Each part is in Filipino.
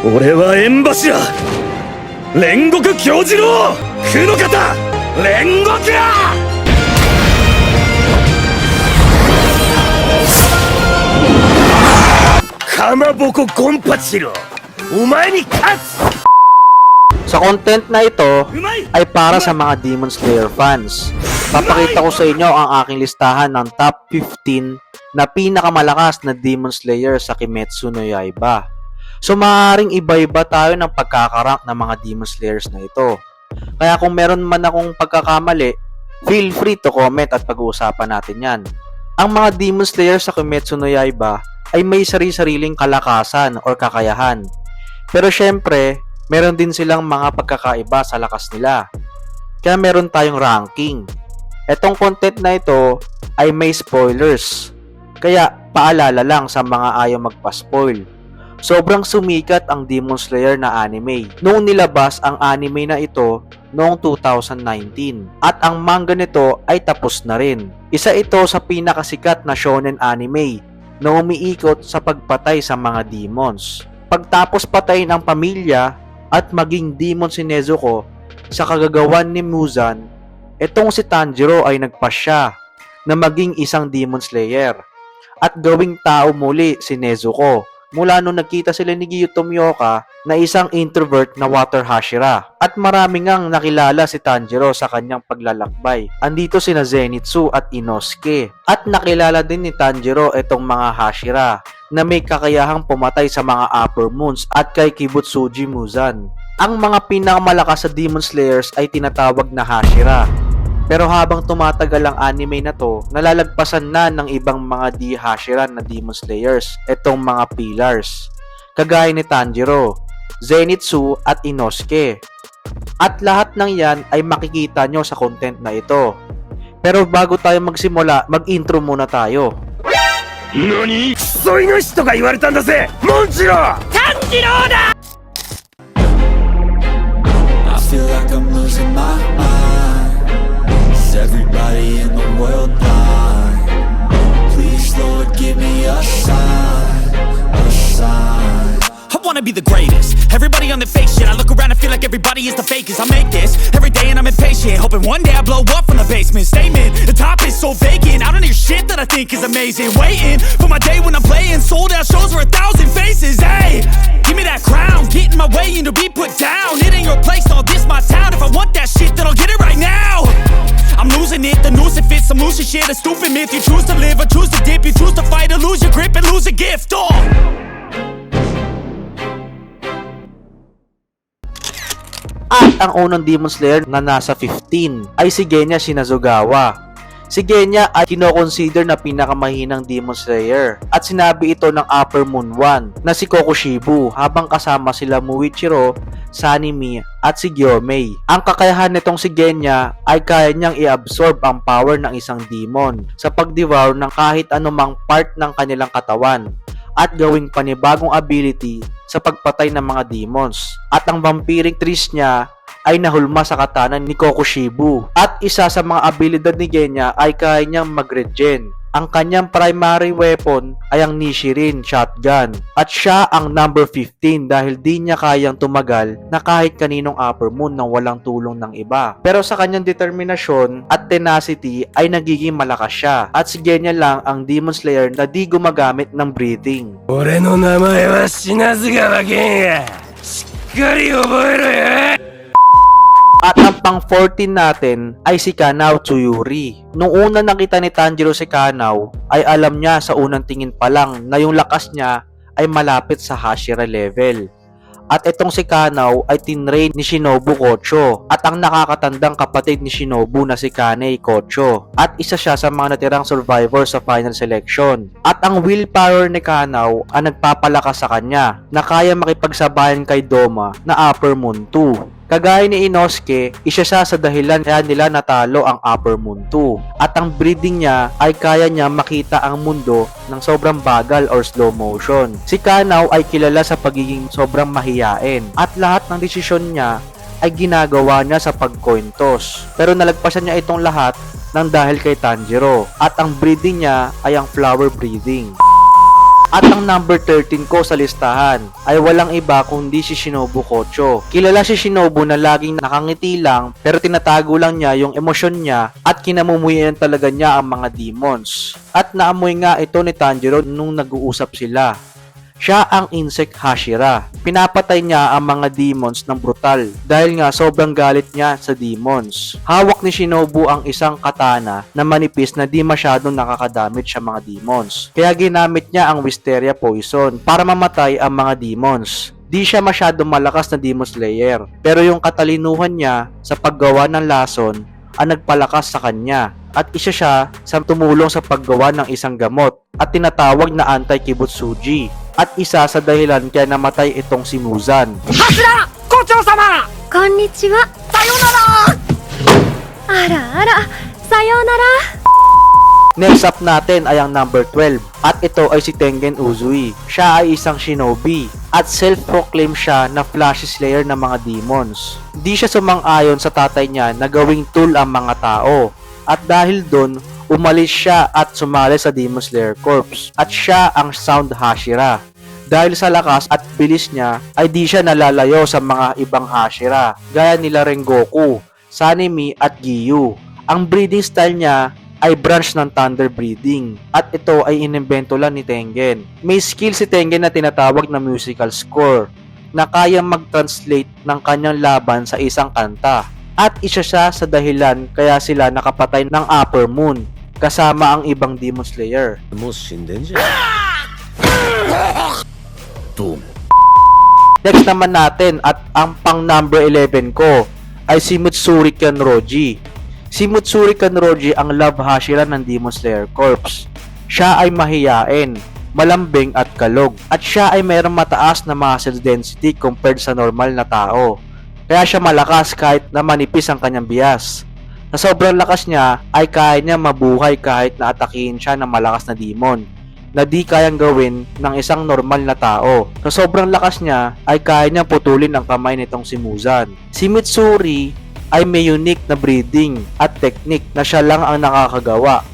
俺は縁柱煉獄教授郎九の方煉獄やかまぼこゴンパチロお前に勝つ Sa content na ito ay para sa mga Demon Slayer fans. Papakita ko sa inyo ang aking listahan ng top 15 na pinakamalakas na Demon Slayer sa Kimetsu no Yaiba. So maaaring iba-iba tayo ng pagkakarank ng mga Demon Slayers na ito. Kaya kung meron man akong pagkakamali, feel free to comment at pag-uusapan natin yan. Ang mga Demon Slayer sa Kimetsu no Yaiba ay may sari-sariling kalakasan or kakayahan. Pero syempre, meron din silang mga pagkakaiba sa lakas nila. Kaya meron tayong ranking. Etong content na ito ay may spoilers. Kaya paalala lang sa mga ayaw magpa-spoil. Sobrang sumikat ang Demon Slayer na anime noong nilabas ang anime na ito noong 2019. At ang manga nito ay tapos na rin. Isa ito sa pinakasikat na shonen anime na umiikot sa pagpatay sa mga demons. Pagtapos patayin ang pamilya at maging demon si Nezuko sa kagagawan ni Muzan, etong si Tanjiro ay nagpasya na maging isang Demon Slayer at gawing tao muli si Nezuko mula nung nagkita sila ni Giyu Tomioka na isang introvert na water Hashira. At marami ngang nakilala si Tanjiro sa kanyang paglalakbay. Andito sina Zenitsu at Inosuke. At nakilala din ni Tanjiro itong mga Hashira na may kakayahang pumatay sa mga upper moons at kay Kibutsuji Muzan. Ang mga pinakamalakas sa Demon Slayers ay tinatawag na Hashira. Pero habang tumatagal ang anime na to, nalalagpasan na ng ibang mga di Hashira na Demon Slayers itong mga pillars. Kagaya ni Tanjiro, Zenitsu at Inosuke. At lahat ng yan ay makikita nyo sa content na ito. Pero bago tayo magsimula, mag-intro muna tayo. NANI?クソイノシシとか言われたんだぜモンジロー炭治郎だ I feel like I'm losing my mind. Is everybody in the world blind? Please Lord give me a sign, a sign. I wanna be the greatest. Everybody on the fake shit. I look around and feel like everybody is the fakest. I make this every day and I'm impatient, hoping one day I blow up from the basement. Statement, the top is so vacant. I don't hear shit that I think is amazing. Waiting for my day when I'm playing sold out shows for 1,000 faces. Hey, give me that crown, get in my way and to be put down. It ain't your place, no, this my town. If I want that shit, then I'll get it right now. I'm losing it, the noose it fits. I'm losing shit, a stupid myth. You choose to live or choose to dip. You choose to fight or lose your grip and lose a gift. Oh. At ang unang Demon Slayer na nasa 15 ay si Genya Shinazugawa. Si Genya ay kinoconsider na pinakamahinang Demon Slayer at sinabi ito ng Upper Moon 1 na si Kokushibu habang kasama sila Muichiro, Sanemi at si Gyomei. Ang kakayahan nitong si Genya ay kaya niyang i-absorb ang power ng isang demon sa pag-devour ng kahit anumang part ng kanilang katawan at gawing panibagong ability sa pagpatay ng mga demons. At ang vampiric trees niya ay nahulma sa katana ni Kokushibu. At isa sa mga abilidad ni Genya ay kaya niyang mag-regen. Ang kanyang primary weapon ay ang Nishirin shotgun. At siya ang number 15 dahil di niya kayang tumagal na kahit kaninong upper moon nang walang tulong ng iba. Pero sa kanyang determinasyon at tenacity ay nagiging malakas siya. At si Genya lang ang Demon Slayer na di gumagamit ng breathing. 俺の名前は品津川玄也しっかり覚えろよ At ang pang 14 natin ay si Kanao Tsuyuri. Nung una nakita ni Tanjiro si Kanao, ay alam niya sa unang tingin pa lang na yung lakas niya ay malapit sa Hashira level. At itong si Kanao ay tinrain ni Shinobu Kocho at ang nakakatandang kapatid ni Shinobu na si Kanei Kocho. At isa siya sa mga natirang survivor sa final selection. At ang willpower ni Kanao ang nagpapalakas sa kanya na kaya makipagsabayan kay Doma na Upper Moon 2. Kagaya ni Inosuke, isa siya sa dahilan kaya nila natalo ang Upper Moon 2. At ang breathing niya ay kaya niya makita ang mundo ng sobrang bagal or slow motion. Si Kanao ay kilala sa pagiging sobrang mahiyain at lahat ng desisyon niya ay ginagawa niya sa pag-coin toss. Pero nalagpasan niya itong lahat ng dahil kay Tanjiro at ang breathing niya ay ang flower breathing. At ang number 13 ko sa listahan ay walang iba kundi si Shinobu Kocho. Kilala si Shinobu na laging nakangiti lang pero tinatago lang niya yung emosyon niya at kinamumuyan talaga niya ang mga demons. At naamoy nga ito ni Tanjiro nung nag-uusap sila. Siya ang Insect Hashira. Pinapatay niya ang mga demons ng brutal dahil nga sobrang galit niya sa demons. Hawak ni Shinobu ang isang katana na manipis na di masyadong nakakadamage sa mga demons. Kaya ginamit niya ang Wisteria Poison para mamatay ang mga demons. Di siya masyadong malakas na Demon Slayer, pero yung katalinuhan niya sa paggawa ng lason ang nagpalakas sa kanya. At isa siya sa tumulong sa paggawa ng isang gamot at tinatawag na anti-kibutsuji. At isa sa dahilan kaya namatay itong si Muzan. Hashira! Kocho-sama! Konnichiwa! Sayonara! Ara, sayonara! Next up natin ay ang number 12 at ito ay si Tengen Uzui. Siya ay isang shinobi at self-proclaimed siya na flashy slayer ng mga demons. Di siya sumang-ayon sa tatay niya na gawing tool ang mga tao. At dahil doon, umalis siya at sumali sa Demon Slayer Corps. At siya ang Sound Hashira. Dahil sa lakas at bilis niya, ay di siya nalalayo sa mga ibang Hashira, gaya nila Rengoku, Sanemi at Giyu. Ang breeding style niya ay branch ng Thunder breeding at ito ay inimbento lang ni Tengen. May skill si Tengen na tinatawag na musical score na kaya mag-translate ng kanyang laban sa isang kanta. At isa siya sa dahilan kaya sila nakapatay ng Upper Moon kasama ang ibang Demon Slayer. もう死んでんじゃんどうも Next naman natin at ang pang number 11 ko ay si Mutsuri Kanroji. Si Mutsuri Kanroji ang love Hashira ng Demon Slayer Corps. Siya ay mahiyain, malambing at kalog. At siya ay mayroong mataas na muscle density compared sa normal na tao. Kaya siya malakas kahit na manipis ang kanyang bias. Sa sobrang lakas niya ay kaya niya mabuhay kahit na atakihin siya ng malakas na demon na di kayang gawin ng isang normal na tao. Sa sobrang lakas niya ay kaya niyang putulin ang kamay nitong si Muzan. Si Mitsuri ay may unique na breeding at technique na siya lang ang nakakagawa.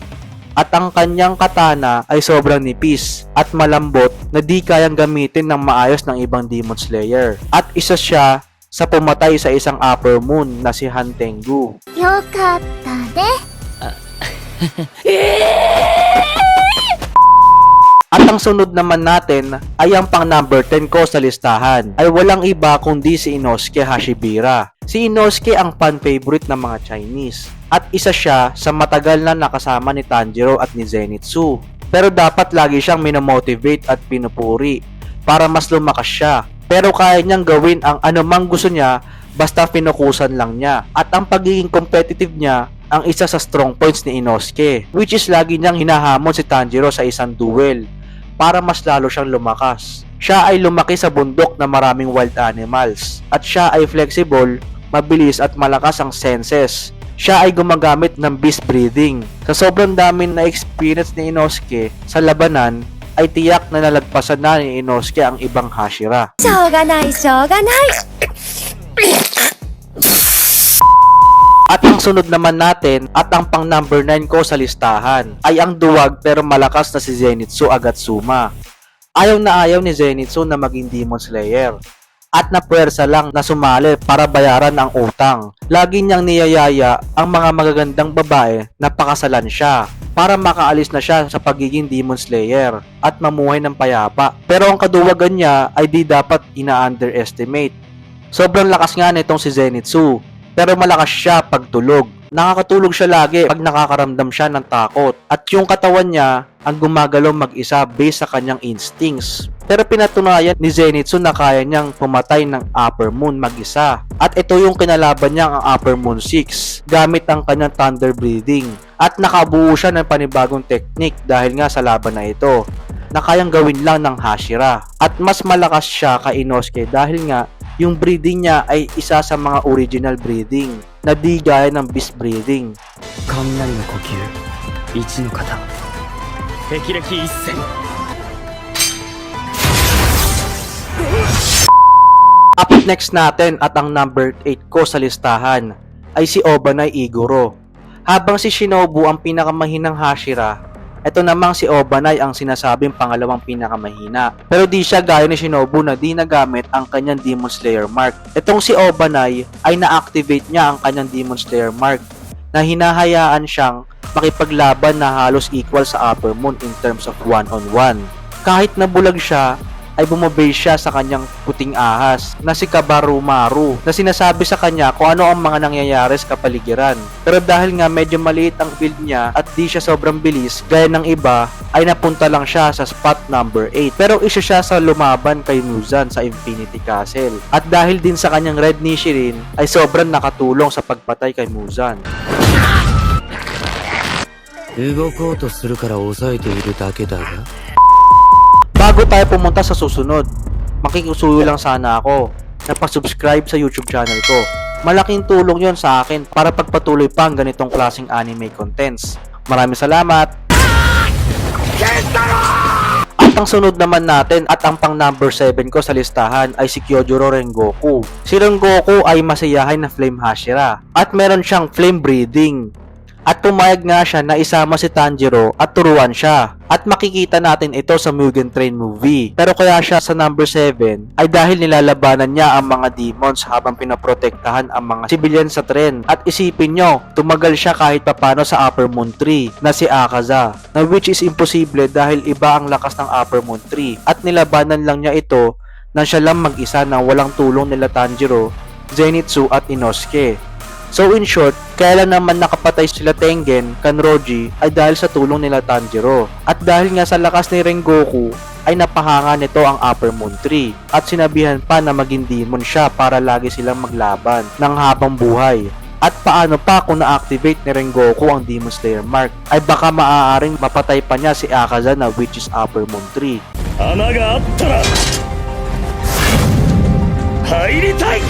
At ang kanyang katana ay sobrang nipis at malambot na di kayang gamitin ng maayos ng ibang Demon Slayer. At isa siya sa pumatay sa isang Upper Moon na si Han Tengu. Yokatta de! At ang sunod naman natin ay ang pang number 10 ko sa listahan ay walang iba kundi si Inosuke Hashibira. Si Inosuke ang fan favorite ng mga Chinese at isa siya sa matagal na nakasama ni Tanjiro at ni Zenitsu. Pero dapat lagi siyang minomotivate at pinupuri para mas lumakas siya. Pero kaya niyang gawin ang anumang gusto niya basta pinukusan lang niya. At ang pagiging competitive niya ang isa sa strong points ni Inosuke, which is lagi niyang hinahamon si Tanjiro sa isang duel para mas lalo siyang lumakas. Siya ay lumaki sa bundok na maraming wild animals at siya ay flexible, mabilis at malakas ang senses. Siya ay gumagamit ng beast breeding. Sa sobrang dami na experience ni Inosuke sa labanan, ay tiyak na nalagpasan na ni Inosuke ang ibang Hashira. Shoganai! At ang sunod naman natin at ang pang number 9 ko sa listahan ay ang duwag pero malakas na si Zenitsu Agatsuma. Ayaw na ayaw ni Zenitsu na maging Demon Slayer at napuwersa lang na sumali para bayaran ang utang. Lagi niyang niyayaya ang mga magagandang babae na pakasalan siya para makaalis na siya sa pagiging Demon Slayer at mamuhay ng payapa. Pero ang kaduwagan niya ay di dapat ina-underestimate. Sobrang lakas nga nitong si Zenitsu, pero malakas siya pag tulog. Nakakatulog siya lagi pag nakakaramdam siya ng takot. At yung katawan niya ang gumagalaw mag-isa based sa kanyang instincts. Pero pinatunayan ni Zenitsu na kaya niyang pumatay ng Upper Moon mag-isa. At ito yung kinalaban niya ang Upper Moon 6 gamit ang kanyang Thunder breeding. At nakabuo siya ng panibagong technique dahil nga sa laban na ito na kayang gawin lang ng Hashira. At mas malakas siya kay Inosuke dahil nga yung breeding niya ay isa sa mga original breeding na di gaya ng beast breeding. 雷の呼吸一の型霹靂一閃 Up next natin at ang number 8 ko sa listahan ay si Obanai Iguro. Habang si Shinobu ang pinakamahinang Hashira, Ito namang si Obanai ang sinasabing pangalawang pinakamahina. Pero di siya gaya ni Shinobu na di nagamit ang kanyang Demon Slayer mark. Itong si Obanai ay na-activate niya ang kanyang Demon Slayer mark na hinahayaan siyang makipaglaban na halos equal sa Upper Moon in terms of one-on-one. Kahit nabulag siya, ay bumabase siya sa kanyang puting ahas na si Kabarumaru na sinasabi sa kanya kung ano ang mga nangyayari sa kapaligiran. Pero dahil nga medyo maliit ang build niya at di siya sobrang bilis gaya ng iba, ay napunta lang siya sa spot number 8. Pero isa siya sa lumaban kay Muzan sa Infinity Castle. At dahil din sa kanyang Red Nichirin, ay sobrang nakatulong sa pagpatay kay Muzan. 動こうとするから抑えているだけだが Bago tayo pumunta sa susunod, makikusuyo lang sana ako na pa-subscribe sa YouTube channel ko. Malaking tulong yon sa akin para pagpatuloy pa ang ganitong klaseng anime contents. Maraming salamat! At ang sunod naman natin at ang pang number 7 ko sa listahan ay si Kyojuro Rengoku. Si Rengoku ay masiyahay na Flame Hashira at meron siyang flame breathing. At pumayag nga siya na isama si Tanjiro at turuan siya. At makikita natin ito sa Mugen Train movie. Pero kaya siya sa number 7 ay dahil nilalabanan niya ang mga demons habang pinaprotektahan ang mga civilian sa tren. At isipin nyo, tumagal siya kahit papano sa Upper Moon 3 na si Akaza. Na which is imposible dahil iba ang lakas ng Upper Moon 3. At nilabanan lang niya ito na siya lang mag-isa na walang tulong nila Tanjiro, Zenitsu at Inosuke. So in short, kaya lang naman nakapatay sila Tengen, Kanroji ay dahil sa tulong nila Tanjiro. At dahil nga sa lakas ni Rengoku ay napahanga nito ang Upper Moon 3 at sinabihan pa na maging demon siya para lagi silang maglaban ng habang buhay. At paano pa kung na-activate ni Rengoku ang Demon Slayer mark ay baka maaaring mapatay pa niya si Akaza na which is Upper Moon 3. 穴があったら入りたい。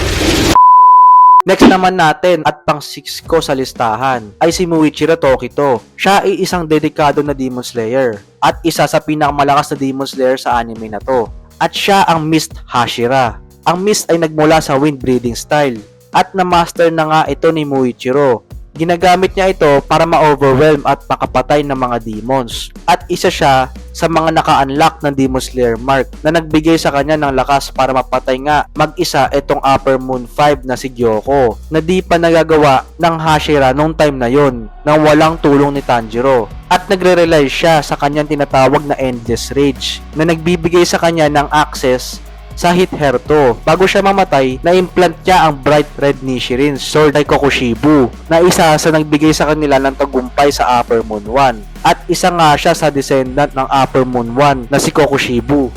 Next naman natin at pang 6 ko sa listahan ay si Muichiro Tokito. Siya ay isang dedikado na Demon Slayer at isa sa pinakamalakas na Demon Slayer sa anime na to. At siya ang Mist Hashira. Ang Mist ay nagmula sa wind breathing style at na-master na nga ito ni Muichiro. Ginagamit niya ito para ma-overwhelm at makapatay ng mga demons. At isa siya sa mga naka-unlock ng Demon Slayer mark na nagbigay sa kanya ng lakas para mapatay nga mag-isa itong Upper Moon 5 na si Gyoko na di pa nagagawa ng Hashira nung time na yon nang walang tulong ni Tanjiro. At nagre-rely siya sa kanyang tinatawag na Endless Rage na nagbibigay sa kanya ng access sa Hit Herto. Bago siya mamatay, na-implant niya ang Bright Red Nichirin Sword kay Kokushibu na isa sa nagbigay sa kanila ng tagumpay sa Upper Moon 1. At isa nga siya sa descendant ng Upper Moon 1 na si Kokushibu.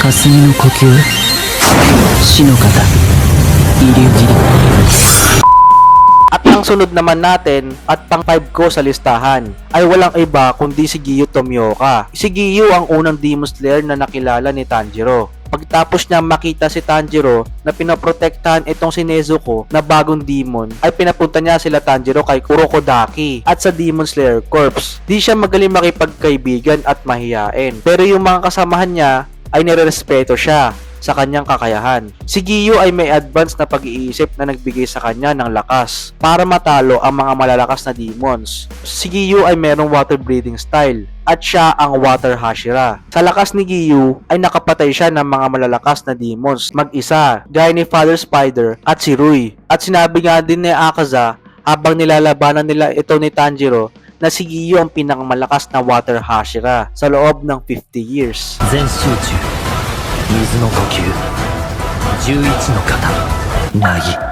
霞の呼吸死の型イリュギリ At ang sunod naman natin at pang 5 ko sa listahan ay walang iba kundi si Giyu Tomioka. Si Giyu ang unang Demon Slayer na nakilala ni Tanjiro. Pagtapos niya makita si Tanjiro na pinaprotektahan itong si Nezuko na bagong demon, ay pinapunta niya sila Tanjiro kay Kurokodaki at sa Demon Slayer Corps. Di siya magaling makipagkaibigan at mahiyain, pero yung mga kasamahan niya ay nirerespeto siya sa kanyang kakayahan. Si Giyu ay may advanced na pag-iisip na nagbigay sa kanya ng lakas para matalo ang mga malalakas na demons. Si Giyu ay merong water breathing style at siya ang Water Hashira. Sa lakas ni Giyu ay nakapatay siya ng mga malalakas na demons mag-isa gaya ni Father Spider at si Rui. At sinabi nga din ni Akaza habang nilalabanan nila ito ni Tanjiro na si Giyu ang pinakamalakas na Water Hashira sa loob ng 50 years. 全集中水の呼吸11の型凪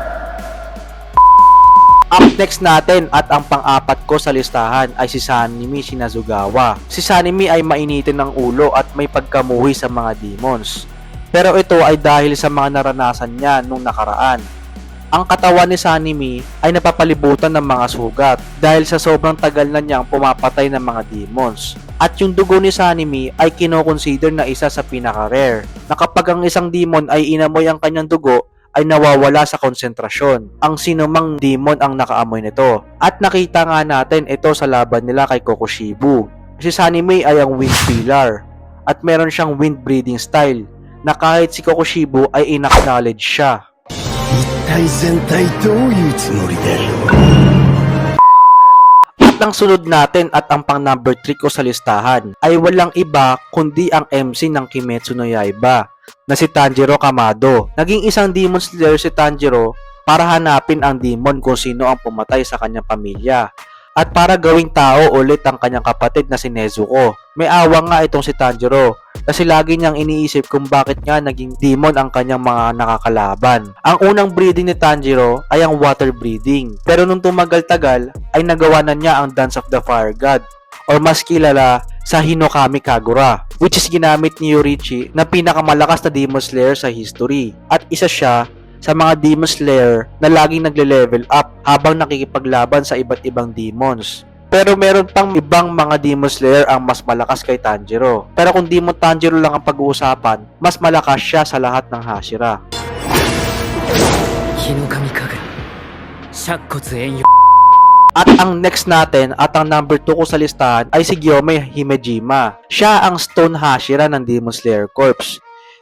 Up next natin at ang pang-apat ko sa listahan ay si Sanemi Shinazugawa. Si Sanemi ay mainitin ng ulo at may pagkamuhi sa mga demons. Pero ito ay dahil sa mga naranasan niya nung nakaraan. Ang katawan ni Sanemi ay napapalibutan ng mga sugat dahil sa sobrang tagal na niyang pumapatay ng mga demons. At yung dugo ni Sanemi ay kinoconsider na isa sa pinaka-rare na kapag ang isang demon ay inamoy ang kanyang dugo ay nawawala sa konsentrasyon ang sinumang demon ang nakaamoy nito. At nakita nga natin ito sa laban nila kay Kokushibu. Si Sanemi ay ang wind pillar at meron siyang wind breathing style na kahit si Kokushibu ay inacknowledge siya. 一体全体どういうつもりだよ。 At At ang sunod natin at ang pang number 3 ko sa listahan ay walang iba kundi ang MC ng Kimetsu no Yaiba na si Tanjiro Kamado. Naging isang Demon Slayer si Tanjiro para hanapin ang demon kung sino ang pumatay sa kanyang pamilya at para gawing tao ulit ang kanyang kapatid na si Nezuko. May awa nga itong si Tanjiro kasi lagi niyang iniisip kung bakit nga naging demon ang kanyang mga nakakalaban. Ang unang breeding ni Tanjiro ay ang water breeding, pero nung tumagal-tagal ay nagawa na niya ang Dance of the Fire God or mas kilala sa Hinokami Kagura, which is ginamit ni Yorichi na pinakamalakas na Demon Slayer sa history at isa siya sa mga Demon Slayer na laging nagle-level up habang nakikipaglaban sa iba't ibang demons. Pero meron pang ibang mga Demon Slayer ang mas malakas kay Tanjiro. Pero kung Demon Tanjiro lang ang pag-uusapan, mas malakas siya sa lahat ng Hashira. 日の神神尺骨炎 At ang next natin at ang number 2 ko sa listahan ay si Gyomei Himejima. Siya ang Stone Hashira ng Demon Slayer Corps.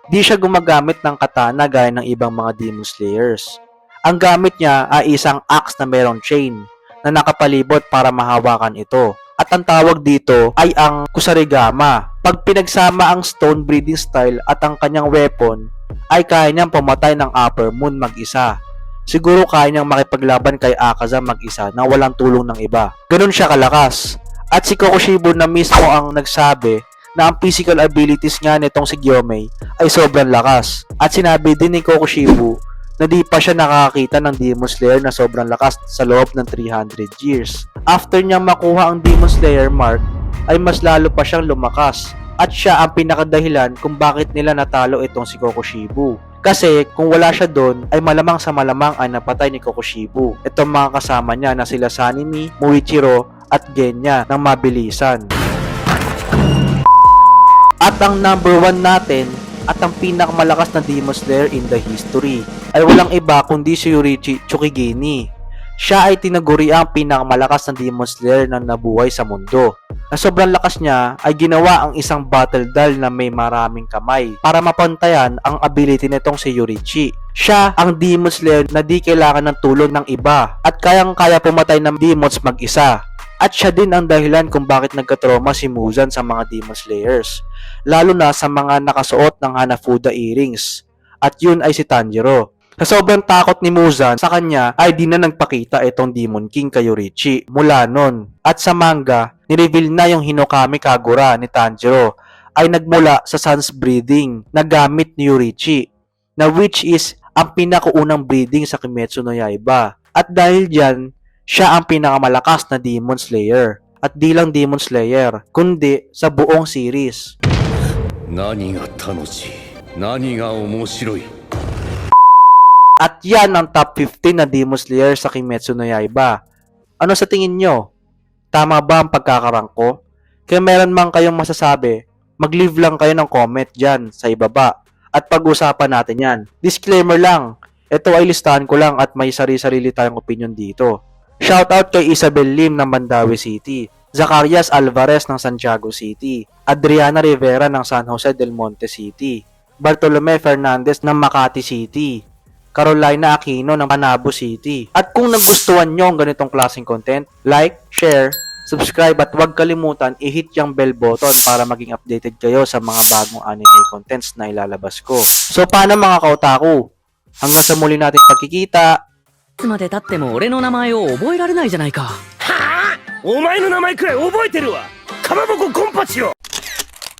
Di siya gumagamit ng katana gaya ng ibang mga Demon Slayers. Ang gamit niya ay isang axe na merong chain na nakapalibot para mahawakan ito. At ang tawag dito ay ang Kusarigama. Pag pinagsama ang stone breathing style at ang kanyang weapon, ay kaya niyang pumatay ng Upper Moon mag-isa. Siguro kaya niyang makipaglaban kay Akaza mag-isa na walang tulong ng iba. Ganun siya kalakas. At si Kokushibo na mismo ang nagsabi na ang physical abilities nga nitong si Gyomei ay sobrang lakas. At sinabi din ni Kokushibo na di pa siya nakakita ng Demon Slayer na sobrang lakas sa loob ng 300 years. After niyang makuha ang Demon Slayer mark, ay mas lalo pa siyang lumakas. At siya ang pinakadahilan kung bakit nila natalo itong si Kokushibo. Kasi kung wala siya doon, ay malamang sa malamang ay napatay ni Kokushibo. Itong mga kasama niya na sila Sanemi, Muichiro at Genya ng mabilisan. At ang number 1 natin at ang pinakamalakas na Demon Slayer in the history ay walang iba kundi si Yorichi Tsukigini. Siya ay tinaguri ang pinakamalakas na Demon Slayer na nabuhay sa mundo. Na sobrang lakas niya ay ginawa ang isang battle doll na may maraming kamay para mapantayan ang ability nitong si Yorichi. Siya ang Demon Slayer na di kailangan ng tulong ng iba at kayang-kaya pumatay ng demons mag-isa. At siya din ang dahilan kung bakit nagkatrauma si Muzan sa mga Demon Slayers, lalo na sa mga nakasuot ng Hanafuda earrings. At yun ay si Tanjiro. Sa sobrang takot ni Muzan sa kanya ay di na nagpakita itong Demon King kay Yorichi mula nun. At sa manga, nireveal na yung Hinokami Kagura ni Tanjiro ay nagmula sa Sun's breeding na gamit ni Yorichi, na which is ang pinakaunang breeding sa Kimetsu no Yaiba. At dahil dyan, siya ang pinakamalakas na Demon Slayer. At di lang Demon Slayer, kundi sa buong series. 何が楽しい何が面白い At yan ang top 15 na Demon Slayer sa Kimetsu no Yaiba. Ano sa tingin nyo? Tama ba ang pagkakarang ko? Kaya meron mang kayong masasabi, mag-leave lang kayo ng comment dyan sa ibaba at pag-usapan natin yan. Disclaimer lang, ito ay listahan ko lang at may sarili-sarili tayong opinion dito. Shoutout kay Isabel Lim ng Mandawi City, Zacarias Alvarez ng Santiago City, Adriana Rivera ng San Jose del Monte City, Bartolome Fernandez ng Makati City, Carolina Aquino ng Panabo City. At kung nagustuhan nyo ang ganitong klaseng content, like, share, subscribe at huwag kalimutan i-hit yung bell button para maging updated kayo sa mga bagong anime contents na ilalabas ko. So paano mga kaotaku? Hanggang sa muli nating pagkikita. いつまで経っても俺の名前を覚えられないじゃないか。お前の名前くらい覚えてるわかまぼこコンパチよ